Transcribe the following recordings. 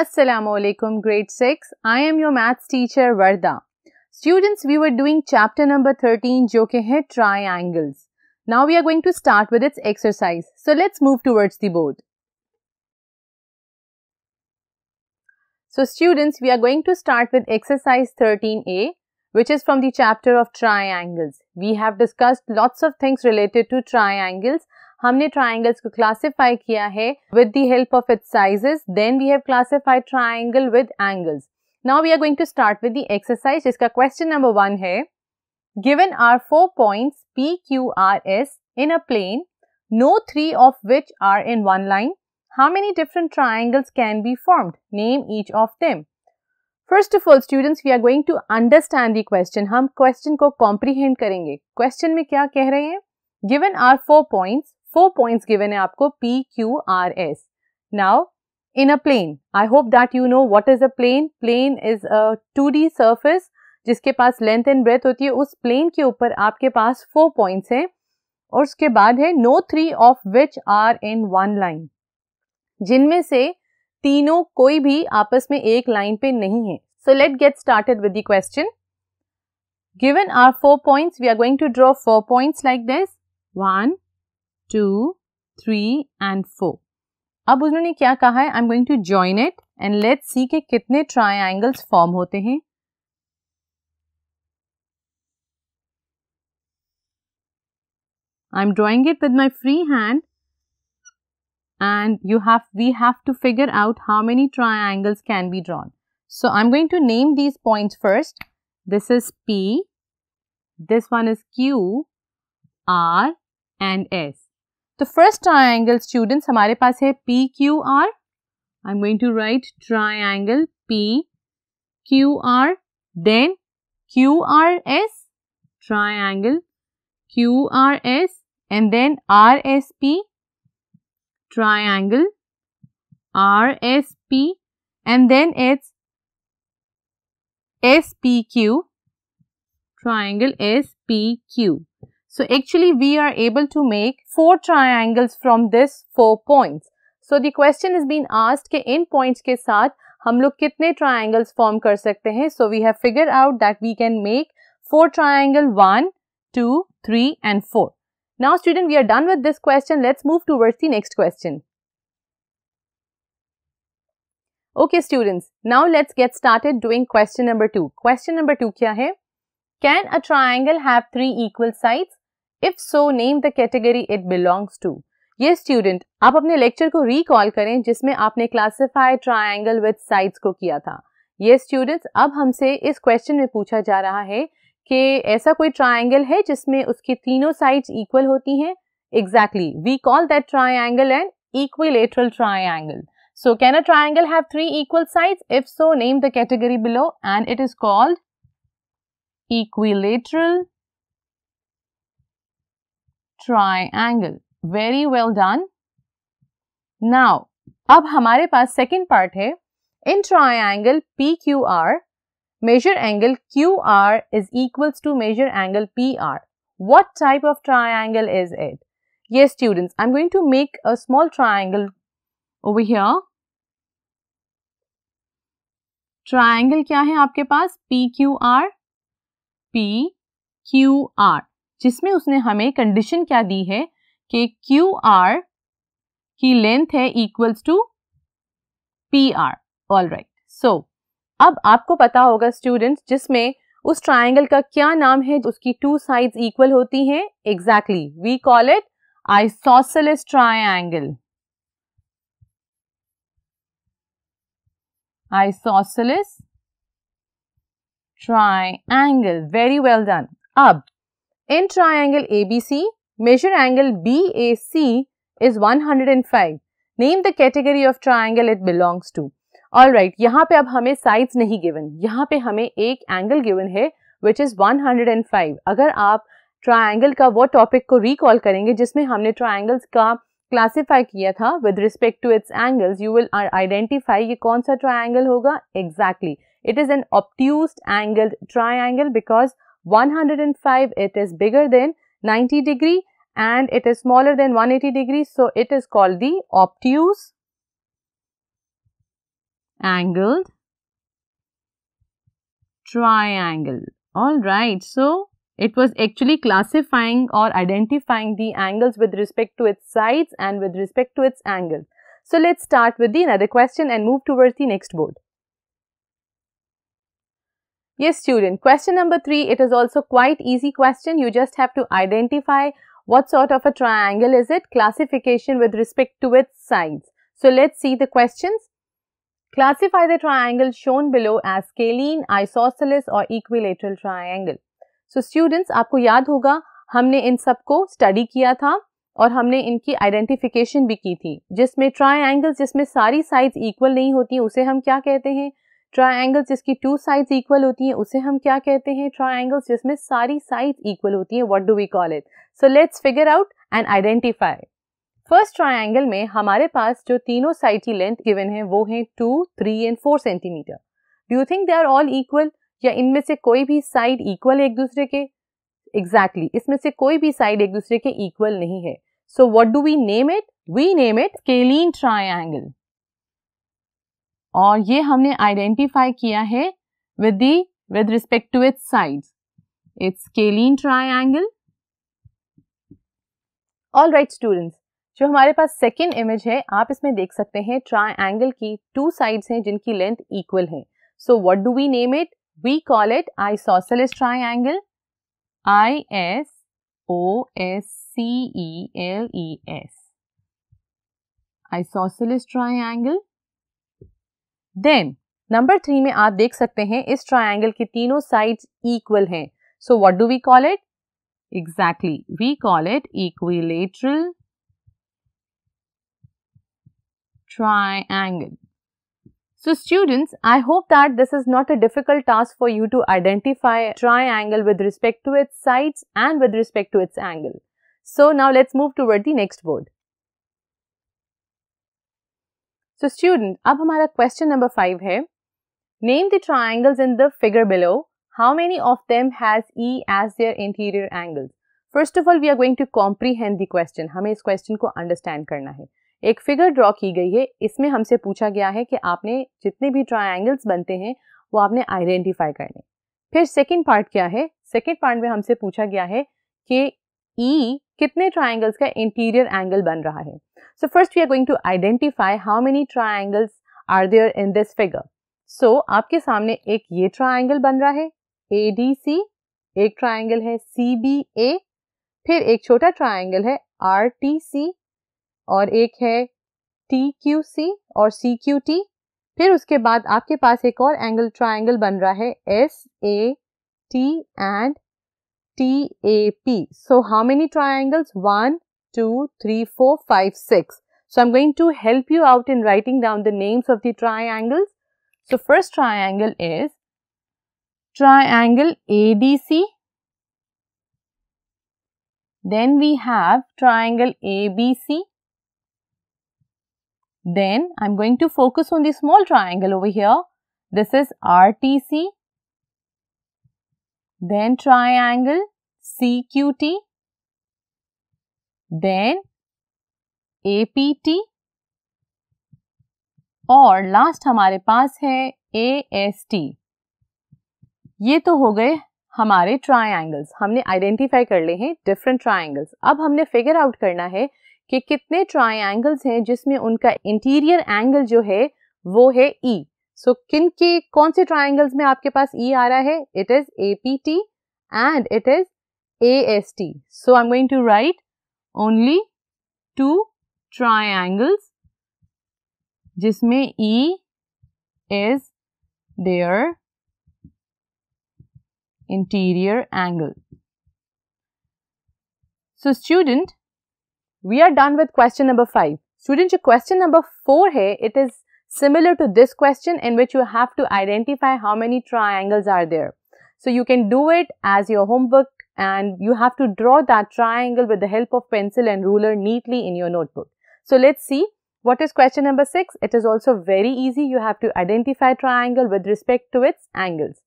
Assalamualaikum grade 6. I am your maths teacher Varda. Students, we were doing chapter number 13 जो कि है triangles. Now we are going to start with its exercise. So let's move towards the board. So students, we are going to start with exercise 13A, which is from the chapter of triangles. We have discussed lots of things related to triangles. हमने triangles को classify किया है with the help of its sizes. Then we have classified triangle with angles. Now we are going to start with the exercise. जिसका question number 1 है, given are 4 points P, Q, R, S in a plane, no 3 of which are in one line. How many different triangles can be formed? Name each of them. First of all, students, we are going to understand the question. हम question को comprehend करेंगे. Question में क्या कह रहे हैं? Given are 4 points. 4 points given है आपको P, Q, R, S. Now, in a plane, I hope that you know what is a plane. Plane is a 2D surface जिसके पास length and breadth होती है. उस plane के ऊपर आपके पास 4 points हैं और उसके बाद है no 3 of which are in one line. जिनमें से तीनों कोई भी आपस में एक लाइन पे नहीं है. So let's get started with the question. Given are 4 points, we are going to draw 4 points like this. 1, 2, 3 and 4. अब उन्होंने क्या कहा है? I'm going to join it and let's see कि कितने triangles form होते हैं. I'm drawing it with my free hand and we have to figure out how many triangles can be drawn. So I'm going to name these points first. This is P, this one is Q, R and S. The first triangle, students, हमारे पास है PQR. I'm going to write triangle PQR, then QRS, triangle QRS, and then RSP, triangle RSP, and then it's SPQ, triangle SPQ. So actually we are able to make 4 triangles from this 4 points. So the question is being asked कि इन points के साथ हम लोग कितने triangles form कर सकते हैं. So we have figured out that we can make 4 triangle 1, 2, 3 and 4. Now student, we are done with this question. Let's move towards the next question. Okay students, now let's get started doing question number 2. Question number 2 क्या है? Can a triangle have 3 equal sides? If so, name the category it belongs to. ये student, आप अपने lecture को recall करें जिसमें आपने classify triangle with sides को किया था. ये स्टूडेंट्स, अब हमसे इस क्वेश्चन में पूछा जा रहा है कि ऐसा कोई ट्रायंगल है जिसमें उसकी तीनों साइड्स इक्वल होती हैं. Exactly, we call that triangle an equilateral triangle. So can a triangle have 3 equal sides? If so, name the category below and it is called equilateral triangle. Very well done. Now, अब हमारे पास second part है. In triangle PQR, measure angle QR is equals to measure angle PR. What type of triangle is it? Yes students, I'm going to make a small triangle over here. Triangle क्या है आपके पास? PQR, PQR, जिसमें उसने हमें condition क्या दी है कि QR की लेंथ है इक्वल्स टू PR. ऑलराइट, सो अब आपको पता होगा स्टूडेंट्स, जिसमें उस ट्राइंगल का क्या नाम है, उसकी 2 साइड्स इक्वल होती हैं. Exactly, we call it isosceles triangle. Isosceles triangle. Very well done. अब in triangle ABC, measure angle BAC is 105. Name the category of triangle it belongs to. Alright, यहाँ पे अब हमें sides नहीं given. यहाँ पे हमें एक angle given है which is 105. अगर आप triangle का वो topic को recall करेंगे जिसमें हमने triangles का क्लासिफाई किया था with respect to its angles, you will identify ये कौन सा ट्रायंगल होगा. Exactly, it is an obtused angled triangle because 105 it is bigger than 90 degree and it is smaller than 180 degree, so it is called the obtuse angled triangle. All right, so it was actually classifying or identifying the angles with respect to its sides and with respect to its angle. So let's start with the another question and move towards the next board. Yes, student, question number 3, it is also quite easy question. You just have to identify what sort of a triangle is it, classification with respect to its sides. So let's see the questions. Classify the triangle shown below as scalene, isosceles और equilateral triangle. So students, आपको याद होगा हमने इन सबको study किया था और हमने इनकी आइडेंटिफिकेशन भी की थी, जिसमें ट्रायंगल्स जिसमें सारी साइड्स इक्वल नहीं होती हैं उसे हम क्या कहते हैं, ट्रायंगल्स जिसकी 2 साइड्स इक्वल होती हैं उसे हम क्या कहते हैं, ट्रायंगल्स जिसमें सारी साइड्स इक्वल होती हैं, what do we call it. So let's figure out and identify. First triangle में हमारे पास जो तीनों साइड की लेंथ गिवन है वो है 2, 3 एंड 4 सेंटीमीटर. Do you think they are all equal, या इनमें से कोई भी साइड इक्वल है एक दूसरे के? एग्जैक्टली, इसमें से कोई भी साइड एक दूसरे के इक्वल नहीं है. So what do we name it? We name it scalene triangle. और ये हमने आइडेंटिफाई किया है with respect to its sides. It's scalene triangle. All right students, जो हमारे पास सेकेंड इमेज है आप इसमें देख सकते हैं ट्रायंगल की 2 साइड्स हैं जिनकी लेंथ इक्वल है. So what do we name it? We call it isosceles triangle. ISOSCELES, isosceles triangle. Then number 3 में आप देख सकते हैं इस ट्रायंगल की तीनों साइड्स इक्वल हैं. So what do we call it? Exactly, we call it equilateral triangle. So students, I hope that this is not a difficult task for you to identify a triangle with respect to its sides and with respect to its angle. So now let's move toward the next board. So student, अब हमारा question number 5 है. Name the triangles in the figure below. How many of them has E as their interior angles? First of all, we are going to comprehend the question. हमें इस question को understand करना है. एक figure draw की गई है, इसमें हमसे पूछा गया है कि आपने जितने भी ट्रायंगल्स बनते हैं वो आपने आइडेंटिफाई करने. फिर सेकंड पार्ट क्या है? सेकंड पार्ट में हमसे पूछा गया है कि ई कितने ट्रायंगल्स का इंटीरियर एंगल बन रहा है. So first we are going to identify how many triangles are there in this figure. So आपके सामने एक ये ट्रायंगल बन रहा है ADC, एक ट्रायंगल है CBA, फिर एक छोटा ट्रायंगल है RTC और एक है TQC और CQT. फिर उसके बाद आपके पास एक और एंगल ट्रायंगल बन रहा है SAT and TAP. So how many triangles? 1, 2, 3, 4, 5, 6. So I'm going to help you out in writing down the names of the triangles. So first triangle is triangle ADC. Then we have triangle ABC. Then I'm going to focus on the small triangle over here. This is RTC. Then triangle CQT. Then APT. और last हमारे पास है AST. ये तो हो गए हमारे triangles. हमने identify कर ले हैं डिफरेंट ट्रायंगल्स. अब हमने फिगर आउट करना है कि कितने ट्रायंगल्स हैं जिसमें उनका इंटीरियर एंगल जो है वो है E. सो कौन से ट्रायंगल्स में आपके पास E आ रहा है? It is APT and it is AST. So I am going to write only 2 triangles जिसमें E is their interior angle. So student, we are done with question number 5. Student, जो question number 4 है, it is similar to this question in which you have to identify how many triangles are there. So you can do it as your homework and you have to draw that triangle with the help of pencil and ruler neatly in your notebook. So let's see what is question number 6. It is also very easy. You have to identify triangle with respect to its angles.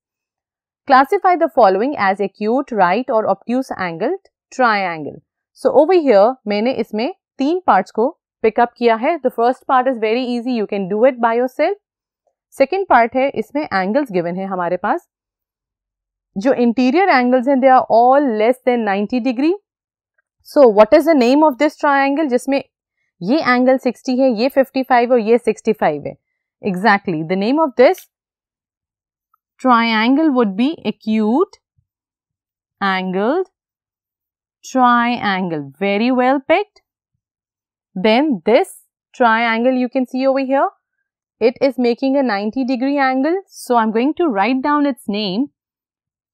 Classify the following as acute, right or obtuse angled triangle. So over here मैंने इसमें 3 parts को pick up किया है. The first part is very easy. You can do it by yourself. Second part है, इसमें angles given है हमारे पास. जो इंटीरियर एंगल्स हैं, they are all less than 90 degree. So what is the name of this triangle, जिसमें ये angle 60 है, ये 55 और ये 65 है. Exactly the name of this triangle would be acute angled triangle. Very well picked. Then this triangle you can see over here, it is making a 90-degree angle. So I'm going to write down its name.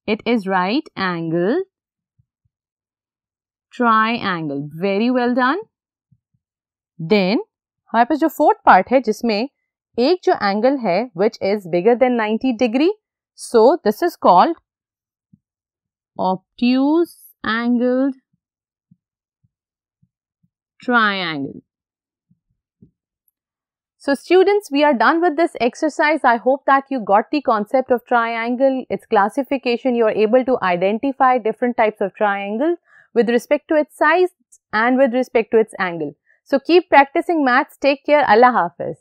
It is right angle triangle. Very well done. Then हमारे पास जो fourth part है, जिसमें एक जो angle है which is bigger than 90 degree. So this is called obtuse angled triangle. So students, we are done with this exercise. I hope that you got the concept of triangle, its classification. You are able to identify different types of triangles with respect to its size and with respect to its angle. So keep practicing maths. Take care. Allah Hafiz.